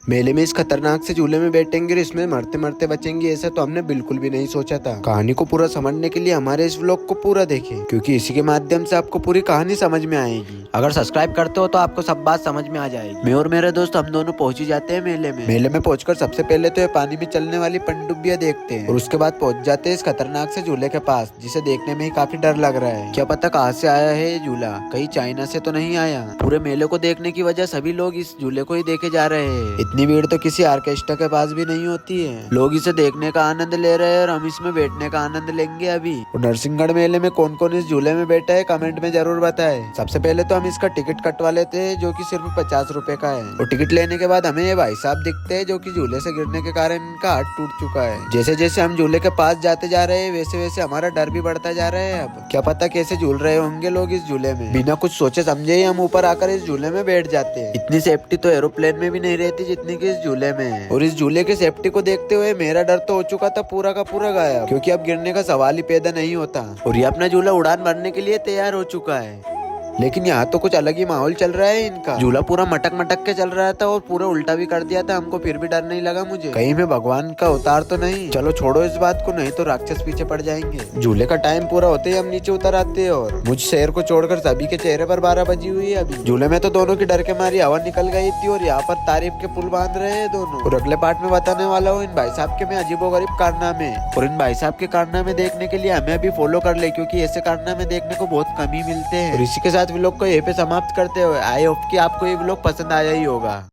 मेले में इस खतरनाक से झूले में बैठेंगे और इसमें मरते मरते बचेंगे, ऐसा तो हमने बिल्कुल भी नहीं सोचा था। कहानी को पूरा समझने के लिए हमारे इस व्लॉग को पूरा देखें, क्योंकि इसी के माध्यम से आपको पूरी कहानी समझ में आएगी। अगर सब्सक्राइब करते हो तो आपको सब बात समझ में आ जाएगी। मैं और मेरे दोस्त हम दोनों पहुंच ही जाते हैं मेले में पहुंचकर सबसे पहले तो ये पानी में चलने वाली पनडुब्बियां देखते हैं और उसके बाद पहुंच जाते हैं इस खतरनाक से झूले के पास, जिसे देखने में ही काफी डर लग रहा है। क्या पता कहाँ से आया है ये झूला, कहीं चाइना से तो नहीं आया। पूरे मेले को देखने की वजह सभी लोग इस झूले को ही देखे जा रहे हैं। इतनी भीड़ तो किसी ऑर्केस्ट्रा के पास भी नहीं होती है। लोग इसे देखने का आनंद ले रहे हैं और हम इसमें बैठने का आनंद लेंगे अभी। और नरसिंहगढ़ मेले में कौन कौन इस झूले में बैठा है कमेंट में जरूर बताएं। सबसे पहले तो हम इसका टिकट कटवा लेते हैं, जो कि सिर्फ 50 रुपए का है। और टिकट लेने के बाद हमें ये भाई साहब दिखते हैं, जो कि झूले से गिरने के कारण इनका हाथ टूट चुका है। जैसे जैसे हम झूले के पास जाते जा रहे हैं वैसे वैसे हमारा डर भी बढ़ता जा रहा है। अब क्या पता कैसे झूल रहे होंगे लोग इस झूले में। बिना कुछ सोचे समझे ही हम ऊपर आकर इस झूले में बैठ जाते हैं। इतनी सेफ्टी तो एरोप्लेन में भी नहीं रहती जितनी की इस झूले में है। और इस झूले की सेफ्टी को देखते हुए मेरा डर तो हो चुका था पूरा का पूरा गायब, क्योंकि अब गिरने का सवाल ही पैदा नहीं होता। और ये अपना झूला उड़ान भरने के लिए तैयार हो चुका है। लेकिन यहाँ तो कुछ अलग ही माहौल चल रहा है इनका। झूला पूरा मटक मटक के चल रहा था और पूरा उल्टा भी कर दिया था हमको, फिर भी डर नहीं लगा मुझे। कहीं मैं भगवान का अवतार तो नहीं। चलो छोड़ो इस बात को, नहीं तो राक्षस पीछे पड़ जाएंगे। झूले का टाइम पूरा होते ही हम नीचे उतर आते हैं और मुझ शहर को छोड़कर सभी के चेहरे पर 12 बजी हुई है अभी। झूले में तो दोनों की डर के मारी हवा निकल गई थी और यहाँ पर तारीफ के पुल बांध रहे हैं दोनों। और अगले पार्ट में बताने वाला हूँ इन भाई साहब के मैं अजीबोगरीब कारनामे। और इन भाई साहब के कारनामे देखने के लिए हमें अभी फॉलो कर ले, क्योंकि ऐसे कारनामे देखने को बहुत कम ही मिलते हैं। और इसी के साथ व्लॉग को यहीं पे समाप्त करते हुए आई होप कि आपको ये व्लॉग पसंद आया ही होगा।